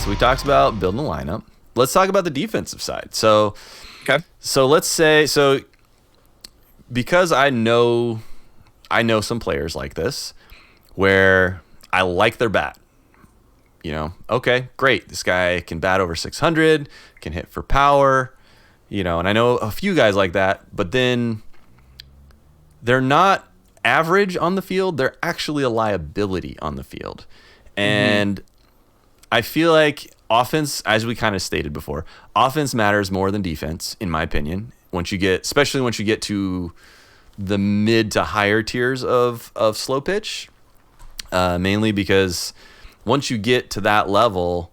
So we talked about building a lineup. Let's talk about the defensive side. So let's say, because I know some players like this where I like their bat. Okay, great. This guy can bat over 600, can hit for power, and I know a few guys like that, but then they're not average on the field. They're actually a liability on the field. And I feel like offense, as we kind of stated before, offense matters more than defense, in my opinion. Especially once you get to the mid to higher tiers of slow pitch, mainly because once you get to that level,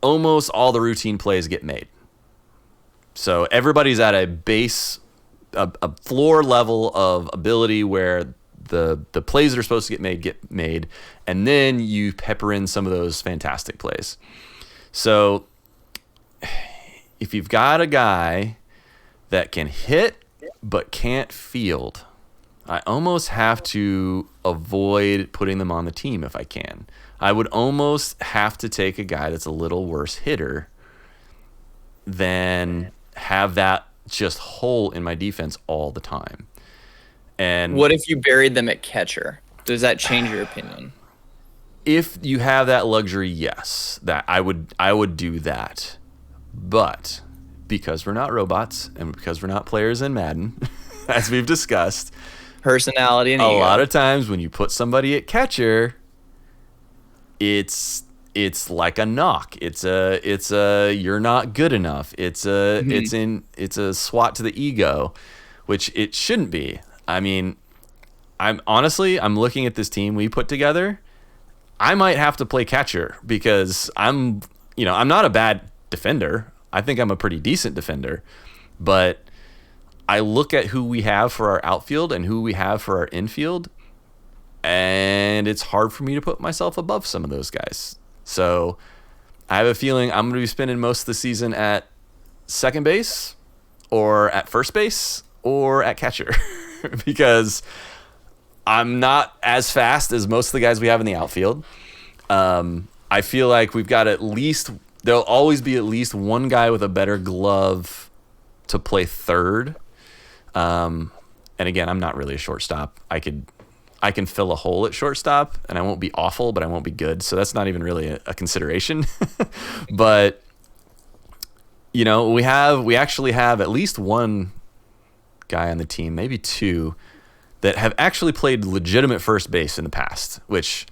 almost all the routine plays get made. So everybody's at a base, a floor level of ability where the plays that are supposed to get made, and then you pepper in some of those fantastic plays. So if you've got a guy that can hit but can't field, I almost have to avoid putting them on the team if I can. I would almost have to take a guy that's a little worse hitter than have that just hole in my defense all the time. And what if you buried them at catcher? Does that change your opinion? If you have that luxury, yes, that I would do that. But because we're not robots and because we're not players in Madden, as we've discussed, personality and ego. A lot of times when you put somebody at catcher, it's like a knock. It's a you're not good enough. It's a swat to the ego, which it shouldn't be. I mean, I'm looking at this team we put together. I might have to play catcher because I'm not a bad defender. I think I'm a pretty decent defender, but I look at who we have for our outfield and who we have for our infield, and it's hard for me to put myself above some of those guys. So I have a feeling I'm going to be spending most of the season at second base or at first base or at catcher because I'm not as fast as most of the guys we have in the outfield. I feel like we've got there'll always be at least one guy with a better glove to play third. And again, I'm not really a shortstop. I can fill a hole at shortstop, and I won't be awful, but I won't be good. So that's not even really a consideration. But we actually have at least one guy on the team, maybe two, that have actually played legitimate first base in the past. Which,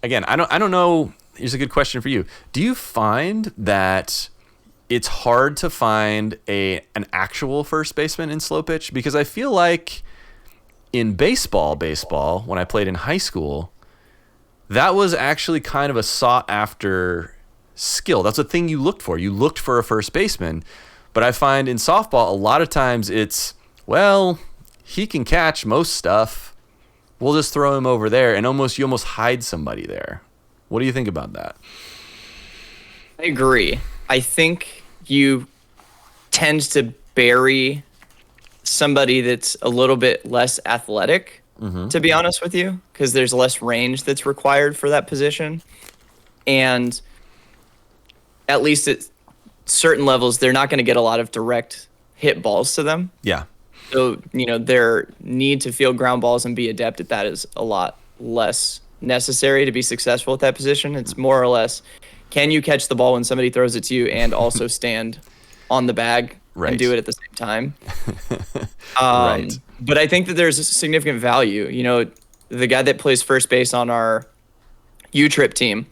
again, I don't know. Here's a good question for you. Do you find that it's hard to find an actual first baseman in slow pitch? Because I feel like in baseball, when I played in high school, that was actually kind of a sought after skill. That's a thing you looked for. You looked for a first baseman. But I find in softball, a lot of times it's, well, he can catch most stuff. We'll just throw him over there, and you almost hide somebody there. What do you think about that? I agree. I think you tend to bury somebody that's a little bit less athletic, to be honest with you, because there's less range that's required for that position. And at least at certain levels, they're not going to get a lot of direct hit balls to them. Yeah. So, their need to field ground balls and be adept at that is a lot less necessary to be successful at that position. It's more or less, can you catch the ball when somebody throws it to you and also stand on the bag and do it at the same time? Right. But I think that there's a significant value. The guy that plays first base on our U-Trip team,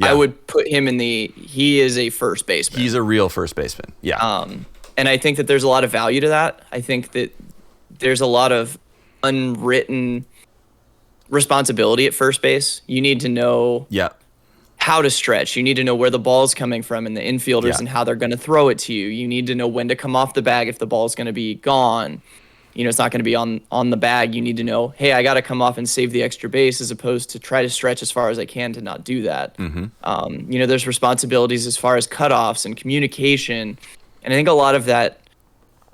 I would put him he is a first baseman. He's a real first baseman. Yeah. And I think that there's a lot of value to that. I think that there's a lot of unwritten responsibility at first base. You need to know how to stretch. You need to know where the ball's coming from and the infielders and how they're going to throw it to you. You need to know when to come off the bag if the ball's going to be gone. It's not going to be on the bag. You need to know, hey, I got to come off and save the extra base as opposed to try to stretch as far as I can to not do that. There's responsibilities as far as cutoffs and communication. And I think a lot of that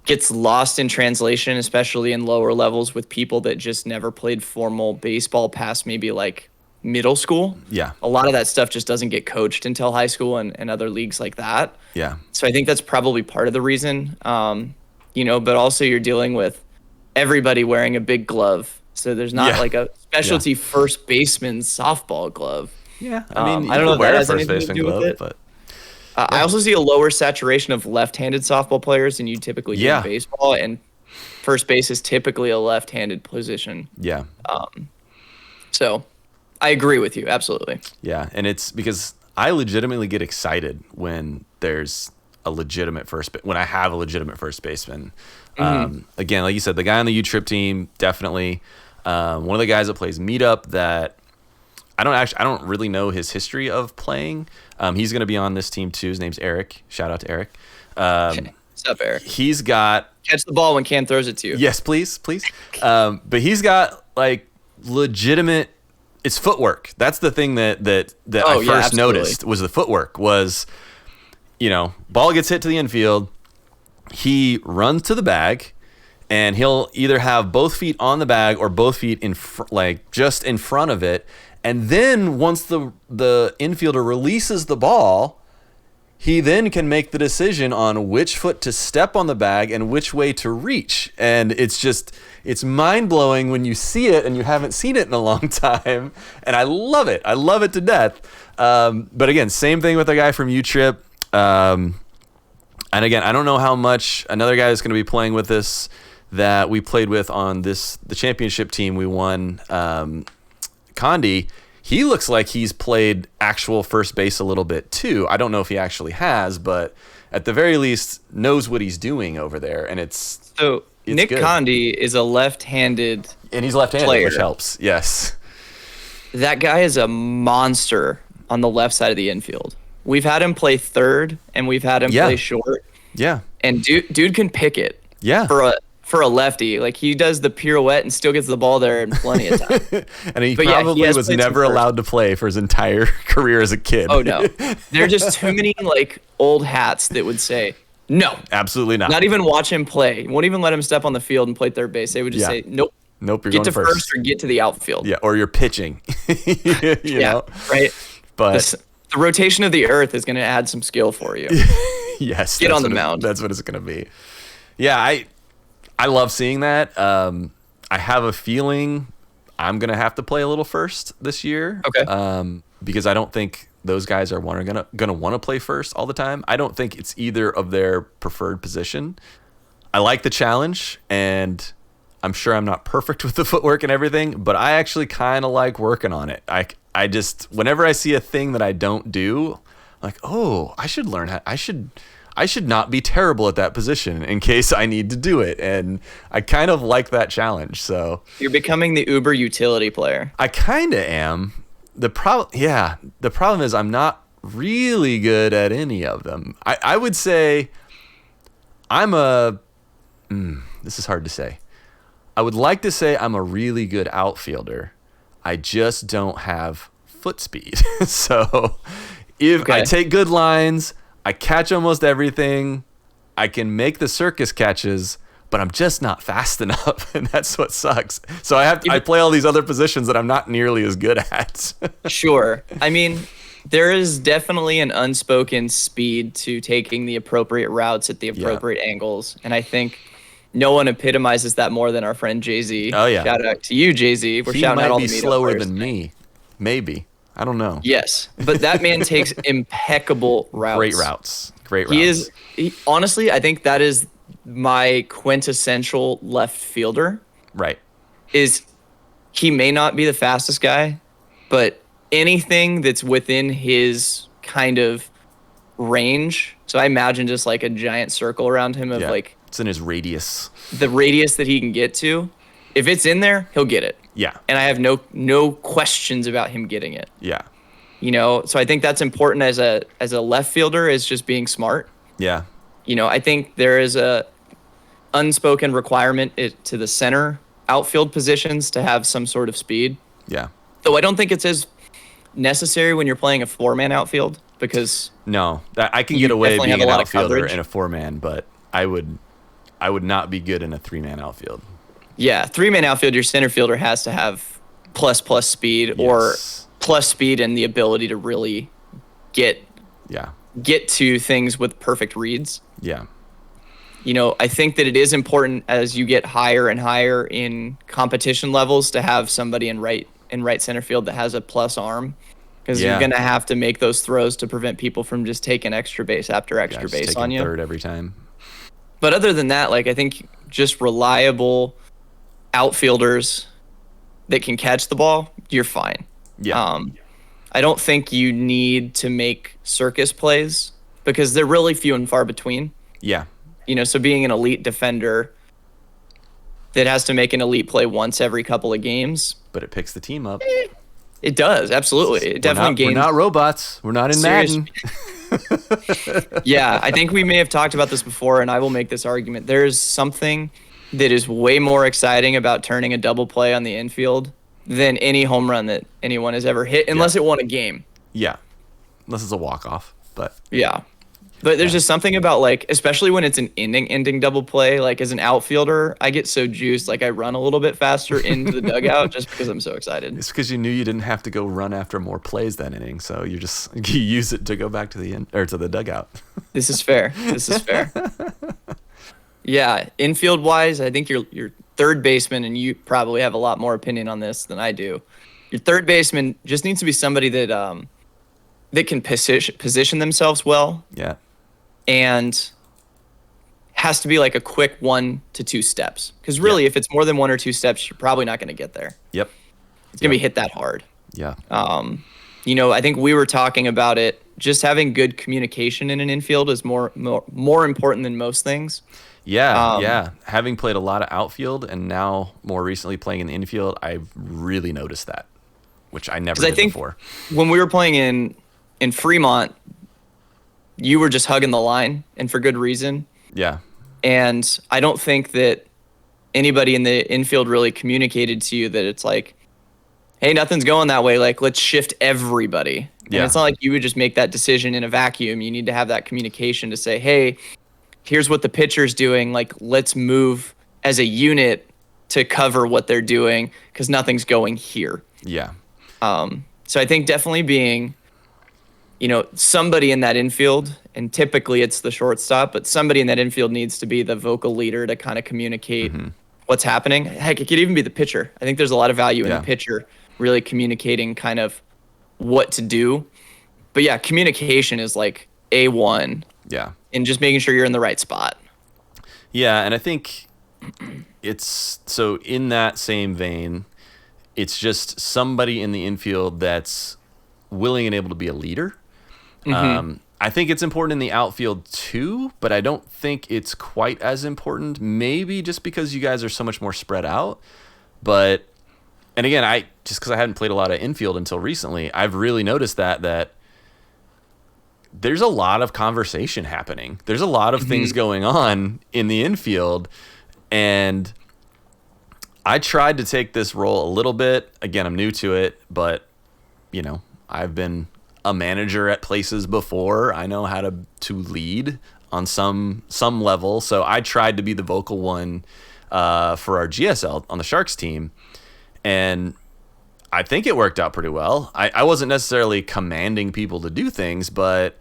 gets lost in translation, especially in lower levels with people that just never played formal baseball past maybe like middle school. Yeah. A lot of that stuff just doesn't get coached until high school and other leagues like that. Yeah. So I think that's probably part of the reason. But also you're dealing with everybody wearing a big glove. So there's not like a specialty first baseman softball glove. Yeah. I mean, I don't know if wear that a has first anything to baseman do with glove, it. but I also see a lower saturation of left-handed softball players than you typically do in baseball, and first base is typically a left-handed position. Yeah. So I agree with you, absolutely. Yeah, and it's because I legitimately get excited when there's a legitimate when I have a legitimate first baseman. Again, like you said, the guy on the U-Trip team, definitely. One of the guys that plays Meetup that I don't really know his history of playing. He's going to be on this team too. His name's Eric. Shout out to Eric. What's up, Eric? He's got catch the ball when Cam throws it to you. Yes, please. But he's got like legitimate. It's footwork. That's the thing that I first noticed was the footwork. Was, ball gets hit to the infield, he runs to the bag, and he'll either have both feet on the bag or both feet just in front of it. And then once the infielder releases the ball, he then can make the decision on which foot to step on the bag and which way to reach. And it's mind-blowing when you see it and you haven't seen it in a long time. And I love it. I love it to death. But again, same thing with the guy from U-Trip. And again, I don't know how much another guy is going to be playing with this that we played with on the championship team we won, Condi. He looks like he's played actual first base a little bit too. I don't know if he actually has, but at the very least knows what he's doing over there. And it's Nick good. Condi is a left-handed and he's left-handed, player. Which helps. Yes. That guy is a monster on the left side of the infield. We've had him play third and we've had him play short. Yeah. And dude can pick it. Yeah. For a lefty, like he does the pirouette and still gets the ball there in plenty of time. And he probably was never allowed to play for his entire career as a kid. Oh no, there are just too many like old hats that would say no, absolutely not. Not even watch him play. Won't even let him step on the field and play third base. They would just say nope. Nope, you're get going to first or get to the outfield. Yeah, or you're pitching. you know? Right. But the rotation of the earth is going to add some skill for you. Yes, get on the mound. That's what it's going to be. Yeah, I love seeing that. I have a feeling I'm going to have to play a little first this year. Okay. Because I don't think those guys are going to want to play first all the time. I don't think it's either of their preferred position. I like the challenge, and I'm sure I'm not perfect with the footwork and everything, but I actually kind of like working on it. I just, whenever I see a thing that I don't do, I'm like, oh, I should learn how. I should not be terrible at that position in case I need to do it. And I kind of like that challenge. So you're becoming the Uber utility player. I kind of am. The problem is I'm not really good at any of them. I would say this is hard to say. I would like to say I'm a really good outfielder. I just don't have foot speed. So if I take good lines, I catch almost everything. I can make the circus catches, but I'm just not fast enough, and that's what sucks. So I play all these other positions that I'm not nearly as good at. Sure. I mean, there is definitely an unspoken speed to taking the appropriate routes at the appropriate angles, and I think no one epitomizes that more than our friend Jay-Z. Oh yeah. Shout out to you, Jay-Z. We're shouting out all the He might be slower than me. Maybe. I don't know. Yes, but that man takes impeccable routes. Great routes. Honestly, I think that is my quintessential left fielder. Right. He may not be the fastest guy, but anything that's within his kind of range. So I imagine just like a giant circle around him of like it's in his radius. The radius that he can get to. If it's in there, he'll get it. Yeah. And I have no questions about him getting it. Yeah. So I think that's important as a left fielder, is just being smart. Yeah. I think there is a unspoken requirement to the center outfield positions to have some sort of speed. Yeah. Though I don't think it's as necessary when you're playing a 4-man outfield, because I can get away being an outfielder in a 4-man, but I would not be good in a 3-man outfield. Yeah, 3-man outfield, your center fielder has to have plus speed or plus speed and the ability to really get to things with perfect reads. Yeah. I think that it is important as you get higher and higher in competition levels to have somebody in right center field that has a plus arm, because you're going to have to make those throws to prevent people from just taking extra base after extra base on you. Third every time. But other than that, like, I think just reliable outfielders that can catch the ball, you're fine. Yeah. I don't think you need to make circus plays because they're really few and far between. Yeah. So being an elite defender that has to make an elite play once every couple of games. But it picks the team up. It does, absolutely. It definitely gains. We're not robots. We're not in Madden. Yeah, I think we may have talked about this before, and I will make this argument. There's something that is way more exciting about turning a double play on the infield than any home run that anyone has ever hit, unless it won a game. Yeah, unless it's a walk-off. But yeah. But there's just something about, like, especially when it's an ending double play, like as an outfielder, I get so juiced, like I run a little bit faster into the dugout just because I'm so excited. It's because you knew you didn't have to go run after more plays that inning, so you use it to go back to the dugout. This is fair. Yeah, infield wise, I think your third baseman, and you probably have a lot more opinion on this than I do. Your third baseman just needs to be somebody that can position themselves well. Yeah. And has to be like a quick 1 to 2 steps. Because really, if it's more than 1 or 2 steps, you're probably not going to get there. Yep. It's going to be hit that hard. Yeah. I think we were talking about it. Just having good communication in an infield is more important than most things. Yeah. Having played a lot of outfield and now more recently playing in the infield, I've really noticed that, which I never did before. When we were playing in Fremont, you were just hugging the line, and for good reason. Yeah. And I don't think that anybody in the infield really communicated to you that it's like, hey, nothing's going that way. Like, let's shift everybody. And it's not like you would just make that decision in a vacuum. You need to have that communication to say, hey, here's what the pitcher's doing. Like, let's move as a unit to cover what they're doing because nothing's going here. Yeah. So I think definitely being, somebody in that infield, and typically it's the shortstop, but somebody in that infield needs to be the vocal leader to kind of communicate what's happening. Heck, it could even be the pitcher. I think there's a lot of value in the pitcher really communicating kind of what to do. But yeah, communication is like A1. Yeah. And just making sure you're in the right spot. Yeah, and I think it's so in that same vein, it's just somebody in the infield that's willing and able to be a leader. I think it's important in the outfield too, but I don't think it's quite as important. Maybe just because you guys are so much more spread out. But, and again, just because I hadn't played a lot of infield until recently, I've really noticed that there's a lot of conversation happening. There's a lot of things going on in the infield, and I tried to take this role a little bit. Again, I'm new to it, but I've been a manager at places before. I know how to lead on some level. So I tried to be the vocal one for our GSL on the Sharks team, and I think it worked out pretty well. I wasn't necessarily commanding people to do things, but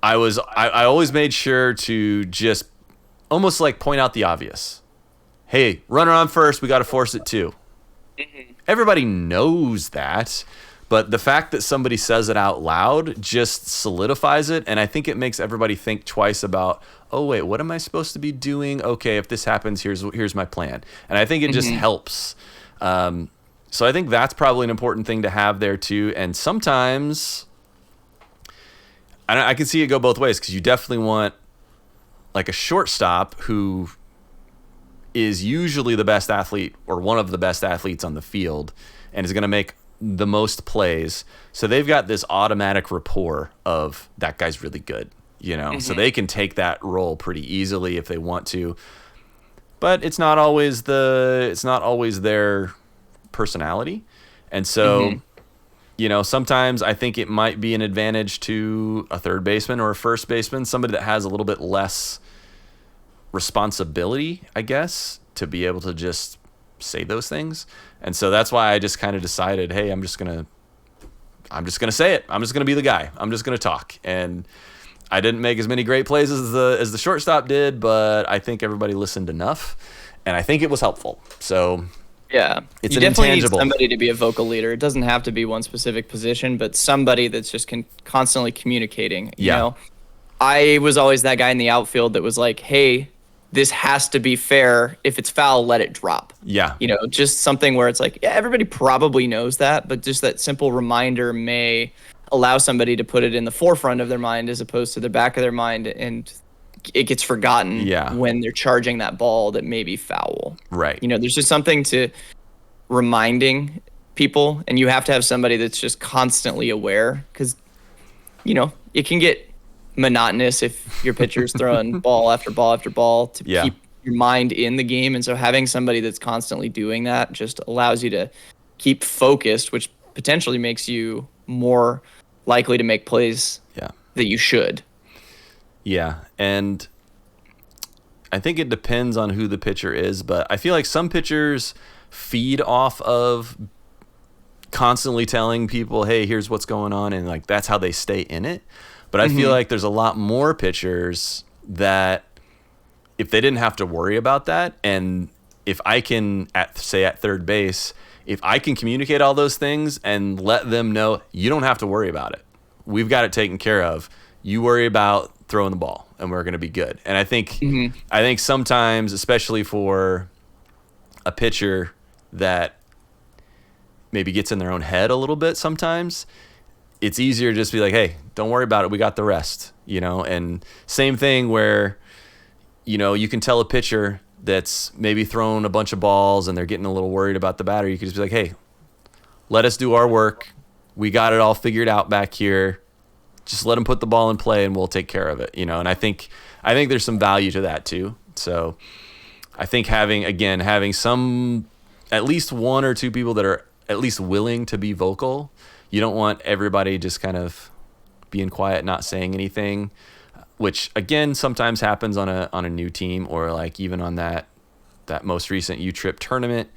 I always made sure to just almost like point out the obvious. Hey, runner on first, we got to force it too. Everybody knows that, but the fact that somebody says it out loud just solidifies it, and I think it makes everybody think twice about, oh wait, what am I supposed to be doing? Okay, if this happens, here's my plan. And I think it just helps. So I think that's probably an important thing to have there too. And sometimes I can see it go both ways, because you definitely want like a shortstop who is usually the best athlete or one of the best athletes on the field and is going to make the most plays. So they've got this automatic rapport of that guy's really good, so they can take that role pretty easily if they want to. But it's not always their personality. And so, sometimes I think it might be an advantage to a third baseman or a first baseman, somebody that has a little bit less responsibility, I guess, to be able to just say those things. And so that's why I just kind of decided, hey, I'm just going to I'm just gonna say it. I'm just gonna be the guy. I'm just gonna talk. And I didn't make as many great plays as the shortstop did, but I think everybody listened enough, and I think it was helpful. So yeah, it's you an definitely intangible. need somebody to be a vocal leader. It doesn't have to be one specific position, but somebody that's just constantly communicating. You know, I was always that guy in the outfield that was like, hey, this has to be fair. If it's foul, let it drop. Yeah. You know, just something where it's like, yeah, everybody probably knows that, but just that simple reminder may allow somebody to put it in the forefront of their mind as opposed to the back of their mind, and it gets forgotten when they're charging that ball that may be foul. Right. You know, there's just something to reminding people, and you have to have somebody that's just constantly aware, because, you know, it can get monotonous if your pitcher's throwing ball after ball after ball to keep your mind in the game. And so having somebody that's constantly doing that just allows you to keep focused, which potentially makes you more likely to make plays that you should. Yeah. And I think it depends on who the pitcher is, but I feel like some pitchers feed off of constantly telling people, hey, here's what's going on. And like, that's how they stay in it. But I feel like there's a lot more pitchers that if they didn't have to worry about that, and if I can, at third base, if I can communicate all those things and let them know, you don't have to worry about it. We've got it taken care of. You worry about throwing the ball, and we're going to be good. And I think sometimes, especially for a pitcher that maybe gets in their own head a little bit sometimes, it's easier to just be like, hey, don't worry about it. We got the rest, you know? And same thing where, you know, you can tell a pitcher that's maybe thrown a bunch of balls and they're getting a little worried about the batter. You could just be like, hey, let us do our work. We got it all figured out back here. Just let them put the ball in play and we'll take care of it, you know? And I think there's some value to that too. So I think having some, at least one or two people that are at least willing to be vocal. You don't want everybody just kind of being quiet, not saying anything, which again sometimes happens on a new team, or like even on that most recent U-Trip tournament.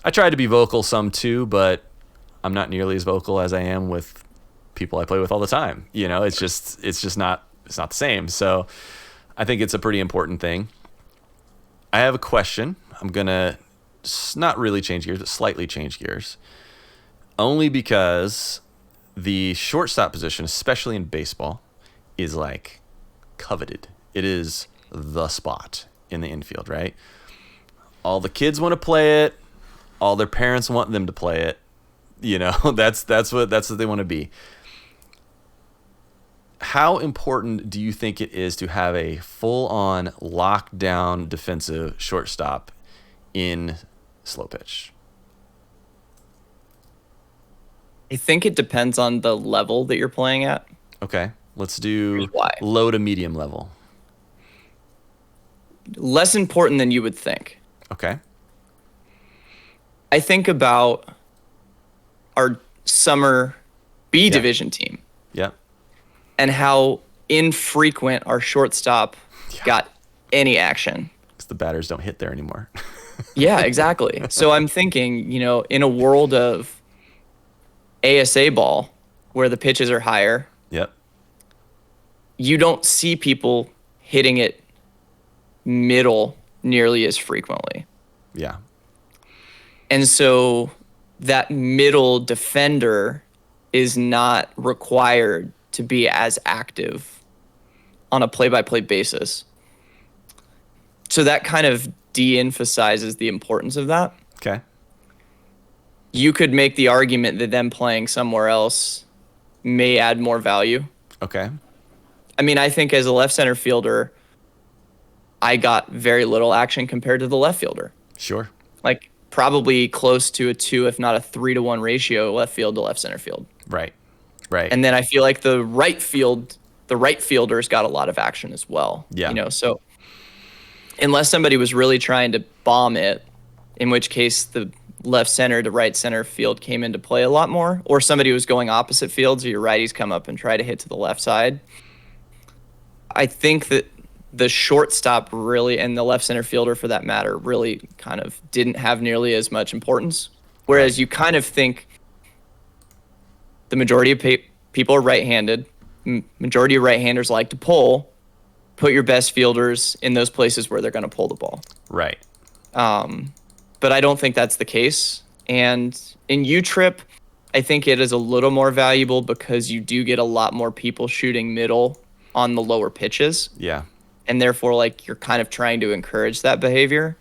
I tried to be vocal some too, but I'm not nearly as vocal as I am with people I play with all the time. You know, it's just not the same. So I think it's a pretty important thing. I have a question. I'm gonna not really change gears, but slightly change gears. Only because the shortstop position, especially in baseball, is like coveted. It is the spot in the infield, right? All the kids want to play it. All their parents want them to play it. You know, that's what they want to be. How important do you think it is to have a full-on lockdown defensive shortstop in slow pitch? I think it depends on the level that you're playing at. Okay, let's do low to medium level. Less important than you would think. Okay. I think about our summer B division team. Yep. And how infrequent our shortstop got any action. Because the batters don't hit there anymore. Yeah, exactly. So I'm thinking, you know, in a world of ASA ball, where the pitches are higher, you don't see people hitting it middle nearly as frequently. Yeah. And so that middle defender is not required to be as active on a play-by-play basis. So that kind of de-emphasizes the importance of that. Okay. You could make the argument that them playing somewhere else may add more value. Okay. I mean, I think as a left center fielder, I got very little action compared to the left fielder. Sure. Like probably close to a 2, if not a 3-to-1 ratio, left field to left center field. Right. Right. And then I feel like the right fielder's got a lot of action as well. Yeah. You know, so unless somebody was really trying to bomb it, in which case the left center to right center field came into play a lot more, or somebody was going opposite field, so your righties come up and try to hit to the left side. I think that the shortstop really, and the left center fielder for that matter, really kind of didn't have nearly as much importance. Whereas you kind of think the majority of people are right-handed. Majority of right-handers like to pull. Put your best fielders in those places where they're going to pull the ball. Right. But I don't think that's the case. And in U-Trip, I think it is a little more valuable because you do get a lot more people shooting middle on the lower pitches. Yeah. And therefore, like, you're kind of trying to encourage that behavior.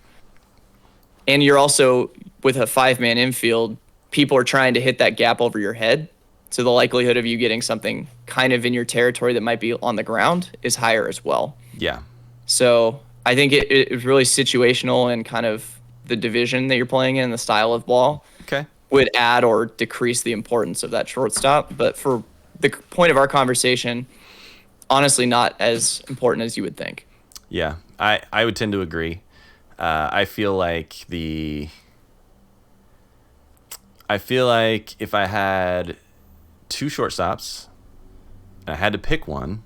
And you're also, with a 5-man infield, people are trying to hit that gap over your head. So the likelihood of you getting something kind of in your territory that might be on the ground is higher as well. Yeah. So I think it's really situational and kind of the division that you're playing in, the style of ball. Okay. Would add or decrease the importance of that shortstop. But for the point of our conversation, honestly, not as important as you would think. Yeah, I would tend to agree. I feel like if I had 2 shortstops and I had to pick one,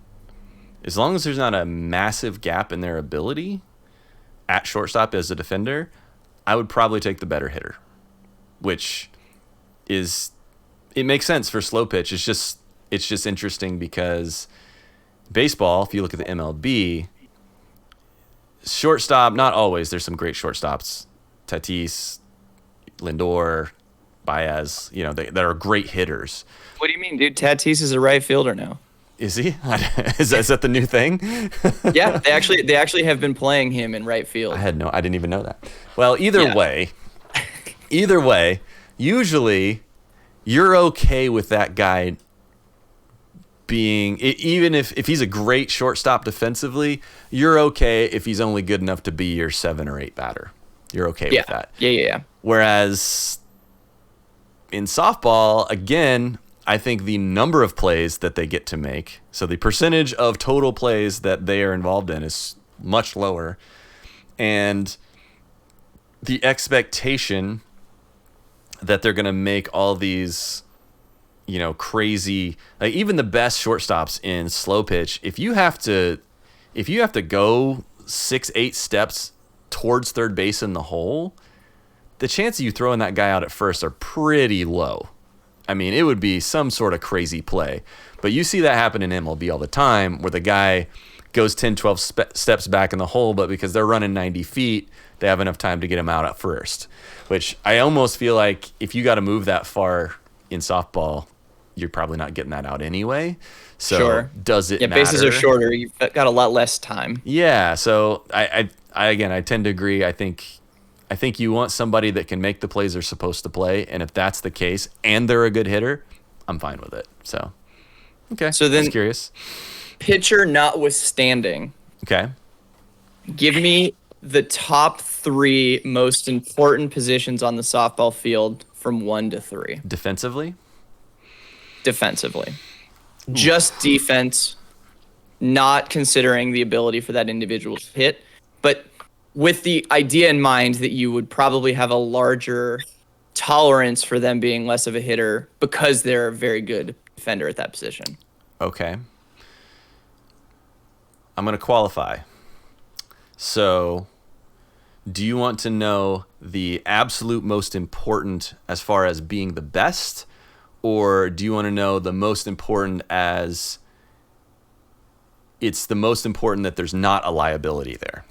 as long as there's not a massive gap in their ability at shortstop as a defender, I would probably take the better hitter, which it makes sense for slow pitch. It's just interesting because baseball, if you look at the MLB, shortstop, not always. There's some great shortstops. Tatis, Lindor, Baez, that are great hitters. What do you mean, dude? Tatis is a right fielder now. Is he? Is that the new thing? Yeah, they actually have been playing him in right field. I didn't even know that. Well, either way, usually you're okay with that guy being, even if he's a great shortstop defensively, you're okay if he's only good enough to be your 7 or 8 batter. You're okay with that. Yeah. Whereas in softball, again, I think the number of plays that they get to make, so the percentage of total plays that they are involved in is much lower. And the expectation that they're going to make all these, crazy, like even the best shortstops in slow pitch, if you have to go 6-8 steps towards third base in the hole, the chance of you throwing that guy out at first are pretty low. I mean, it would be some sort of crazy play. But you see that happen in MLB all the time where the guy goes 10, 12 steps back in the hole, but because they're running 90 feet, they have enough time to get him out at first. Which I almost feel like if you got to move that far in softball, you're probably not getting that out anyway. So sure. Does it matter? Bases are shorter. You've got a lot less time. Yeah, so I tend to agree. I think you want somebody that can make the plays they're supposed to play, and if that's the case and they're a good hitter, I'm fine with it. So, okay. So then, just curious. Pitcher notwithstanding. Okay. Give me the top 3 most important positions on the softball field from 1 to 3. Defensively. Just defense, not considering the ability for that individual to hit, but with the idea in mind that you would probably have a larger tolerance for them being less of a hitter because they're a very good defender at that position. Okay. I'm going to qualify. So, do you want to know the absolute most important as far as being the best, or do you want to know the most important as it's the most important that there's not a liability there?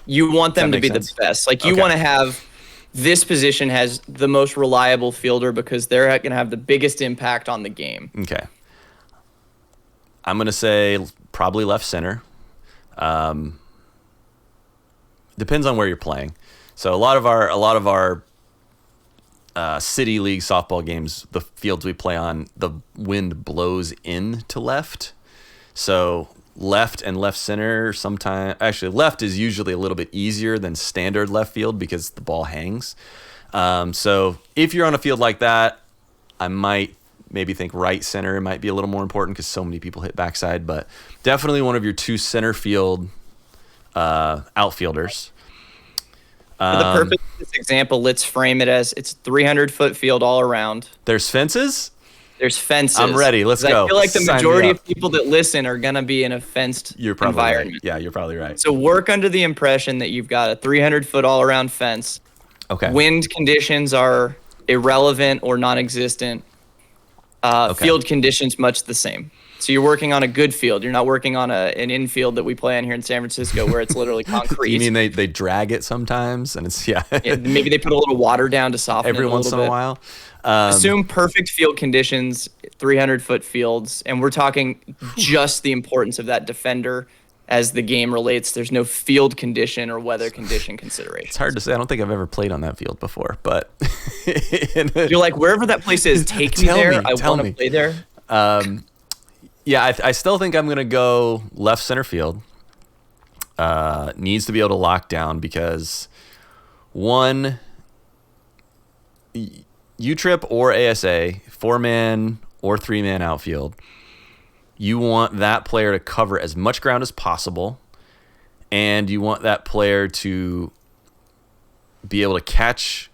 You want them to be the best. Like, you want to have this position has the most reliable fielder because they're going to have the biggest impact on the game. Okay. I'm going to say probably left center. Depends on where you're playing. So a lot of our city league softball games, the fields we play on, the wind blows in to left. So left and left center sometimes, actually left is usually a little bit easier than standard left field because the ball hangs. So if you're on a field like that, I might maybe think right center might be a little more important because so many people hit backside, but definitely one of your 2 center field outfielders. For the purpose of this example, let's frame it as it's 300-foot field all around. There's fences? There's fences. I'm ready. Let's go. I feel like the majority of people that listen are going to be in a fenced environment. Right. Yeah, you're probably right. So work under the impression that you've got a 300-foot all-around fence. Okay. Wind conditions are irrelevant or non-existent. Field conditions much the same. So you're working on a good field. You're not working on an infield that we play on here in San Francisco where it's literally concrete. You mean they drag it sometimes and it's yeah. Maybe they put a little water down to soften every it a once little in bit. a while. Assume perfect field conditions, 300-foot fields, and we're talking just the importance of that defender as the game relates. There's no field condition or weather condition consideration. It's hard to say. I don't think I've ever played on that field before, but you're like, wherever that place is, take me there. I want to play there. Yeah, I still think I'm going to go left center field. Needs to be able to lock down because one, U-Trip or ASA, 4-man or 3-man outfield, you want that player to cover as much ground as possible, and you want that player to be able to catch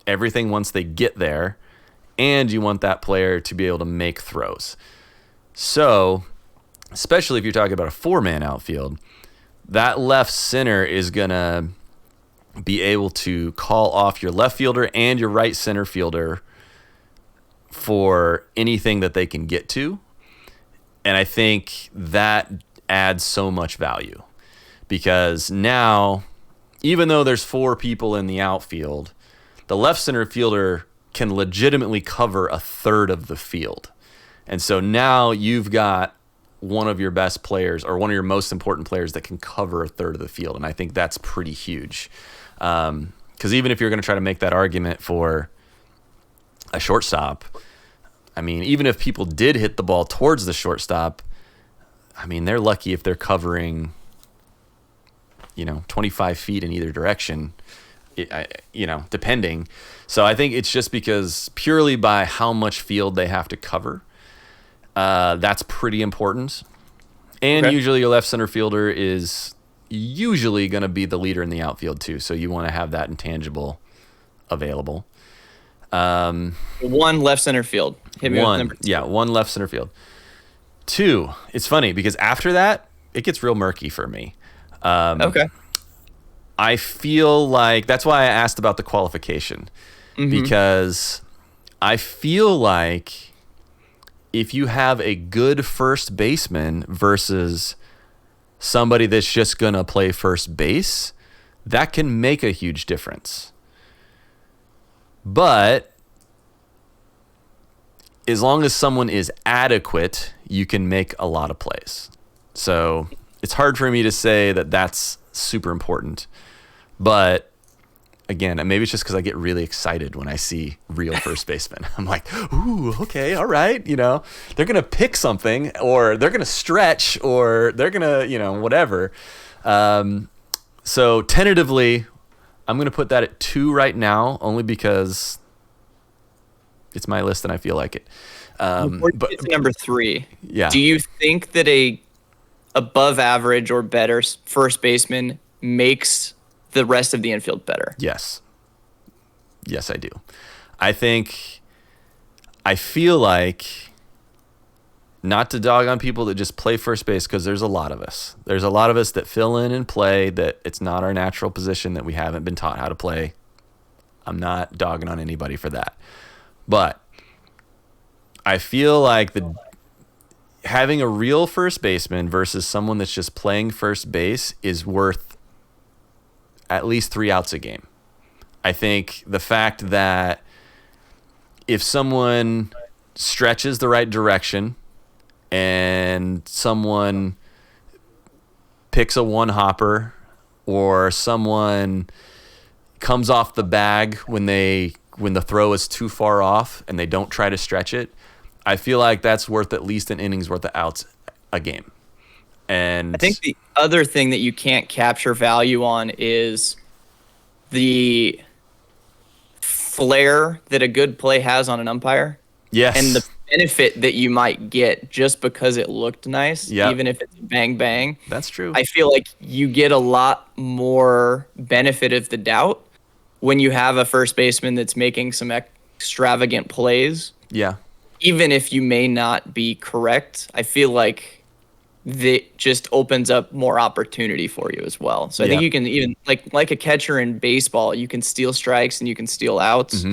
everything once they get there, and you want that player to be able to make throws. So, especially if you're talking about a 4-man outfield, that left center is going to be able to call off your left fielder and your right center fielder for anything that they can get to. And I think that adds so much value because now, even though there's 4 people in the outfield, the left center fielder can legitimately cover a third of the field. And so now you've got one of your best players or one of your most important players that can cover a third of the field. And I think that's pretty huge. Because even if you're going to try to make that argument for a shortstop, I mean, even if people did hit the ball towards the shortstop, I mean, they're lucky if they're covering, 25 feet in either direction, depending. So I think it's just because purely by how much field they have to cover, that's pretty important. And usually your left center fielder is usually going to be the leader in the outfield too. So you want to have that intangible available. One left center field. Hit me with number 2. Yeah, one left center field. 2, it's funny because after that, it gets real murky for me. Okay. I feel like that's why I asked about the qualification because I feel like if you have a good first baseman versus somebody that's just going to play first base, that can make a huge difference. But as long as someone is adequate, you can make a lot of plays. So it's hard for me to say that that's super important. But again, maybe it's just because I get really excited when I see real first basemen. I'm like, ooh, okay, all right. They're going to pick something or they're going to stretch or they're going to, whatever. So tentatively, I'm going to put that at 2 right now, only because it's my list and I feel like it. But it's number 3. Yeah. Do you think that a above average or better first baseman makes the rest of the infield better? Yes, I do. I feel like, not to dog on people that just play first base, because there's a lot of us. There's a lot of us that fill in and play that it's not our natural position, that we haven't been taught how to play. I'm not dogging on anybody for that. But I feel like having a real first baseman versus someone that's just playing first base is worth at least 3 outs a game. I think the fact that if someone stretches the right direction and someone picks a one-hopper or someone comes off the bag when the throw is too far off and they don't try to stretch it, I feel like that's worth at least an inning's worth of outs a game. And I think the other thing that you can't capture value on is the flair that a good play has on an umpire. Yes. And the benefit that you might get just because it looked nice, even if it's bang bang. That's true. I feel like you get a lot more benefit of the doubt when you have a first baseman that's making some extravagant plays. Yeah. Even if you may not be correct, I feel like that just opens up more opportunity for you as well. So I think you can even like a catcher in baseball, you can steal strikes and you can steal outs.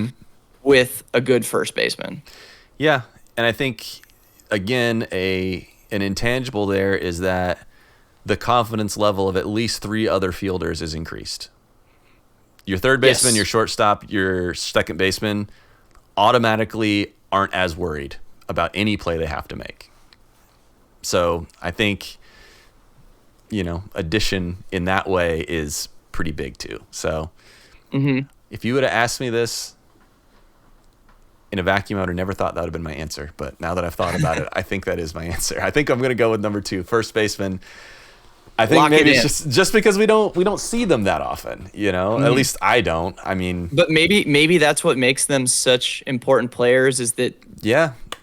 with a good first baseman. Yeah, and I think again an intangible there is that the confidence level of at least 3 other fielders is increased. Your third baseman, your shortstop, your second baseman automatically aren't as worried about any play they have to make. So I think, addition in that way is pretty big too. So if you would have asked me this in a vacuum, I would have never thought that would have been my answer. But now that I've thought about it, I think that is my answer. I think I'm going to go with number 2, first baseman. I think maybe it's just because we don't see them that often, At least I don't. I mean, but maybe that's what makes them such important players is that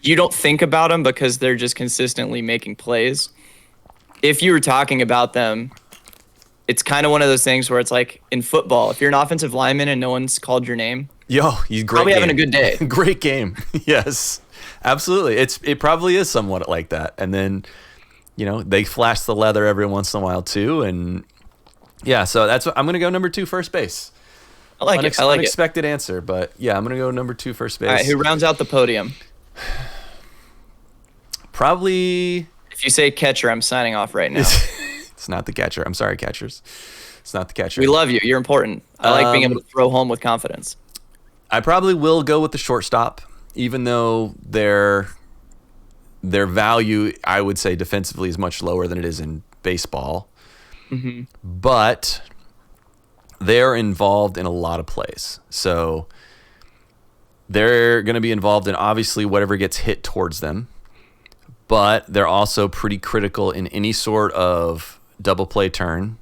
you don't think about them because they're just consistently making plays. If you were talking about them, it's kind of one of those things where it's like in football, if you're an offensive lineman and no one's called your name, he's probably having a good day. Great game. Yes, absolutely. It probably is somewhat like that. And then, they flash the leather every once in a while too. And yeah, so that's what I'm going to go number 2, first base. I like it. Unexpected answer, but yeah, I'm going to go number 2, first base. All right, who rounds out the podium? Probably. If you say catcher, I'm signing off right now. It's not the catcher. I'm sorry, catchers. It's not the catcher. We love you. You're important. I like being able to throw home with confidence. I probably will go with the shortstop, even though their value, I would say, defensively is much lower than it is in baseball. Mm-hmm. But they're involved in a lot of plays. So they're going to be involved in, obviously, whatever gets hit towards them. But they're also pretty critical in any sort of double play turn.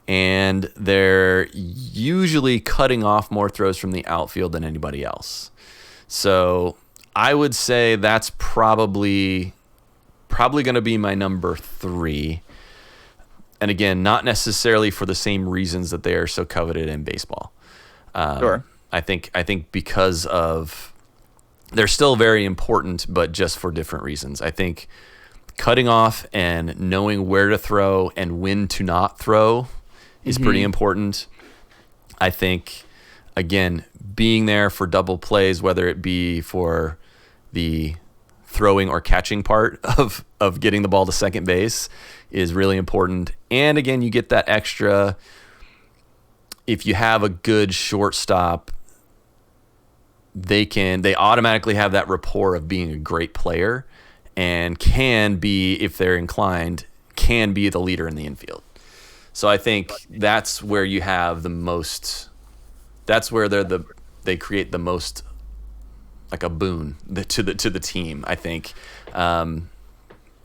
And they're usually cutting off more throws from the outfield than anybody else. So I would say that's probably going to be my number 3. And again, not necessarily for the same reasons that they are so coveted in baseball. Sure. I think because of they're still very important, but just for different reasons. I think cutting off and knowing where to throw and when to not throw is pretty important. I think, again, being there for double plays, whether it be for the throwing or catching part of getting the ball to second base, is really important. And again, you get that extra, if you have a good shortstop, they automatically have that rapport of being a great player and can be, if they're inclined, can be the leader in the infield. So I think that's where you have the most, that's where they create the most, like a boon to the team, I think.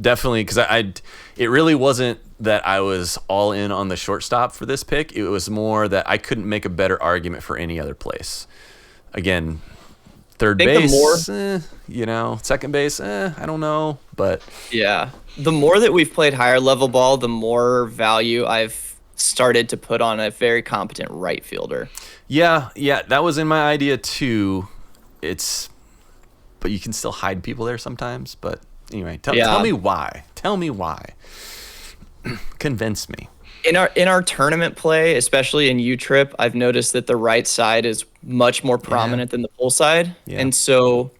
Definitely, because it really wasn't that I was all in on the shortstop for this pick. It was more that I couldn't make a better argument for any other place. Again, third base, second base, I don't know, but yeah, the more that we've played higher level ball, the more value I've started to put on a very competent right fielder. Yeah, that was in my idea too. But you can still hide people there sometimes. But anyway, tell me why. Tell me why. Convince me. In our tournament play, especially in U-Trip, I've noticed that the right side is much more prominent than the pull side. Yeah. And so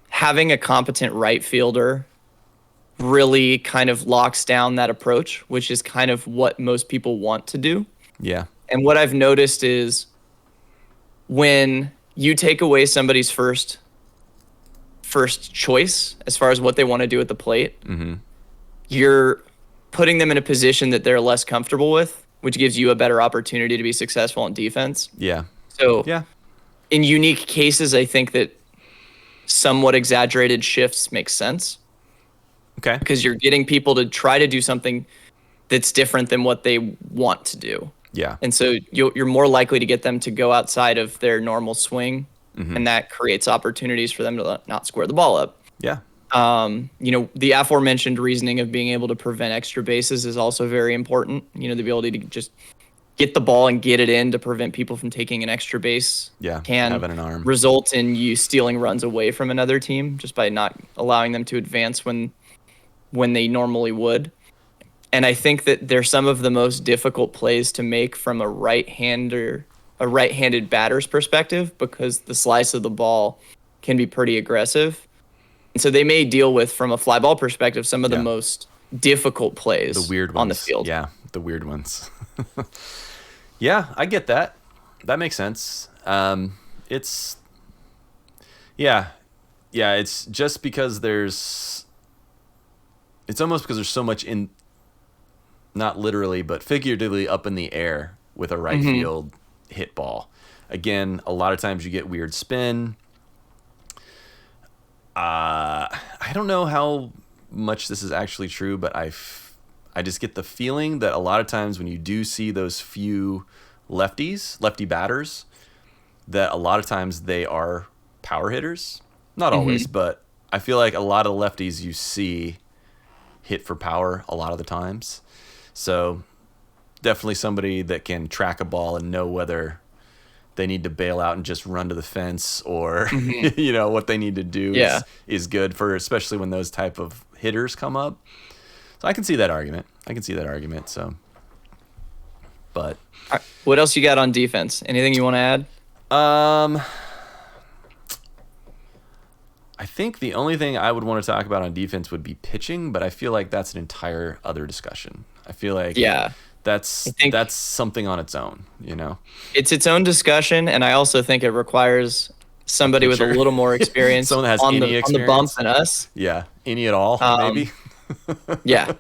having a competent right fielder really kind of locks down that approach, which is kind of what most people want to do. Yeah. And what I've noticed is when you take away somebody's first choice as far as what they want to do at the plate, you're putting them in a position that they're less comfortable with, which gives you a better opportunity to be successful in defense. Yeah. So in unique cases, I think that somewhat exaggerated shifts make sense. Okay. Because you're getting people to try to do something that's different than what they want to do. Yeah. And so you're more likely to get them to go outside of their normal swing, and that creates opportunities for them to not square the ball up. Yeah. The aforementioned reasoning of being able to prevent extra bases is also very important. The ability to just get the ball and get it in to prevent people from taking an extra base can having an arm result in you stealing runs away from another team just by not allowing them to advance when they normally would. And I think that they're some of the most difficult plays to make from a right-hander a right-handed batter's perspective because the slice of the ball can be pretty aggressive. And so they may deal with, from a fly ball perspective, some of the most difficult plays the weird ones on the field. Yeah, the weird ones. Yeah, I get that. That makes sense. It's just because it's almost because there's so much in, not literally, but figuratively up in the air with a right field hit ball. Again, a lot of times you get weird spin. I don't know how much this is actually true, but I just get the feeling that a lot of times when you do see those few lefty batters, that a lot of times they are power hitters. Not always, but I feel like a lot of lefties you see hit for power a lot of the times. So definitely somebody that can track a ball and know whether they need to bail out and just run to the fence or what they need to do is good for, especially when those type of hitters come up. So I can see that argument. So, but what else you got on defense? Anything you want to add? I think the only thing I would want to talk about on defense would be pitching, but I feel like that's an entire other discussion. I feel like that's something on its own, It's its own discussion, and I also think it requires somebody with a little more experience, someone that has on any the bump than us. Yeah, any at all, maybe. yeah,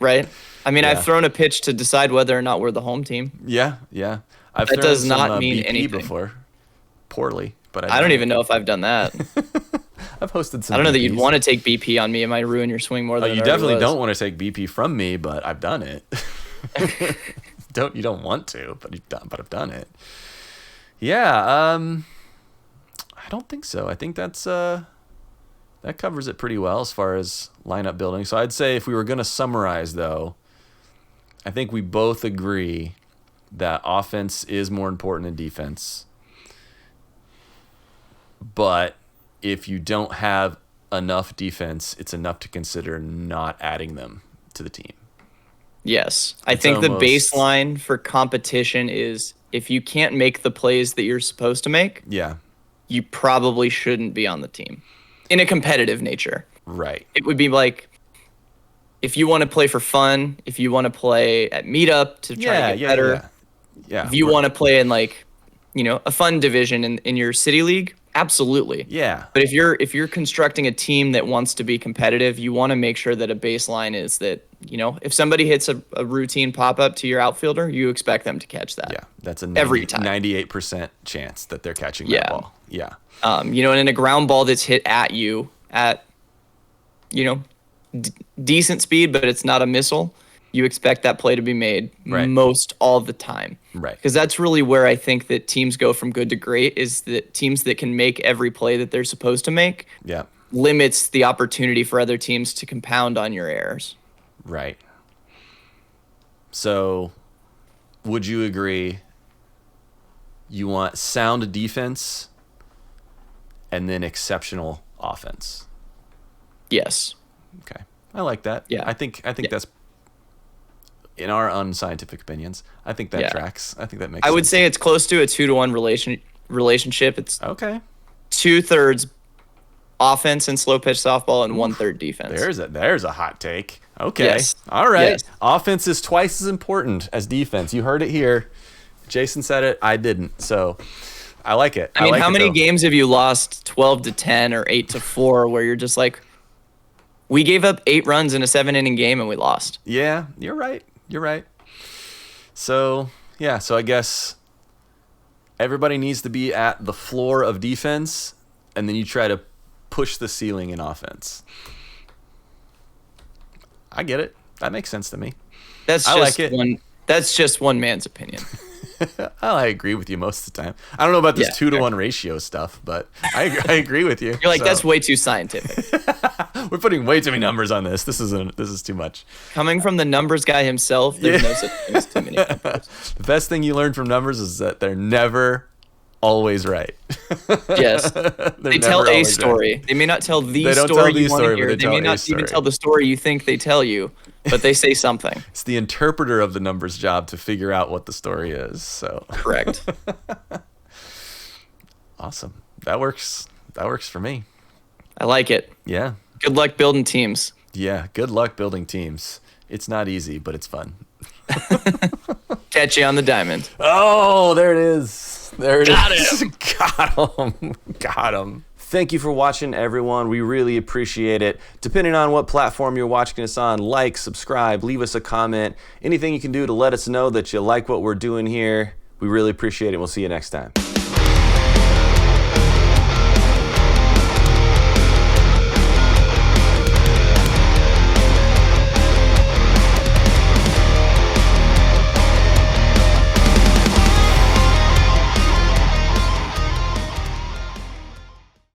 right. I mean, I've thrown a pitch to decide whether or not we're the home team. Yeah. That does not mean BP anything. Before, poorly, but I don't even know if I've done that. I've hosted some. I don't know BPs. that you'd want to take BP on me. It might ruin your swing more than you definitely don't want to take BP from me, but I've done it. You don't want to, but I've done it. Yeah, I don't think so. I think that's that covers it pretty well as far as lineup building. So I'd say if we were going to summarize, though, I think we both agree that offense is more important than defense. But if you don't have enough defense, it's enough to consider not adding them to the team. Yes. I think the baseline for competition is if you can't make the plays that you're supposed to make, you probably shouldn't be on the team in a competitive nature. Right. It would be like if you want to play for fun, if you want to play at meetup to try to get better, if you want to play in a fun division in your city league, absolutely. Yeah. But if you're constructing a team that wants to be competitive, you want to make sure that a baseline is that, if somebody hits a routine pop-up to your outfielder, you expect them to catch that. Yeah, that's every time. 98% chance that they're catching that ball. Yeah. And in a ground ball that's hit at you at, decent speed, but it's not a missile, you expect that play to be made most all the time. Right. Because that's really where I think that teams go from good to great, is that teams that can make every play that they're supposed to make limits the opportunity for other teams to compound on your errors. Right. So would you agree you want sound defense and then exceptional offense? Yes. Okay. I like that. Yeah. I think that's, in our unscientific opinions, I think that tracks. I think that makes sense. I would say it's close to a 2-to-1 relationship. It's okay. 2/3 offense and slow pitch softball and 1/3 defense. There's a hot take. Okay. Yes. All right. Yes. Offense is twice as important as defense. You heard it here. Jason said it. I didn't. So I like it. I mean, how many games have you lost 12-10 or 8-4 where you're just like, we gave up 8 runs in a 7-inning game and we lost? Yeah, you're right. So, so I guess everybody needs to be at the floor of defense, and then you try to push the ceiling in offense. I get it. That makes sense to me. That's just one man's opinion. I agree with you most of the time. I don't know about this 2-to-1 ratio stuff, but I agree with you. You're like, that's way too scientific. We're putting way too many numbers on this. This is too much. Coming from the numbers guy himself, there's no such thing as too many numbers. The best thing you learn from numbers is that they're never always right. Yes. They tell a story. Right. They may not tell the story you want to hear. They may not even tell the story you think they tell you, but they say something. It's the interpreter of the numbers' job to figure out what the story is. So correct. Awesome. That works. That works for me. I like it. Yeah. Good luck building teams. Yeah. Good luck building teams. It's not easy, but it's fun. Catch you on the diamond. Oh, there it is. There it Got is. Him. Got him. Got him. Thank you for watching, everyone. We really appreciate it. Depending on what platform you're watching us on, like, subscribe, leave us a comment. Anything you can do to let us know that you like what we're doing here. We really appreciate it. We'll see you next time.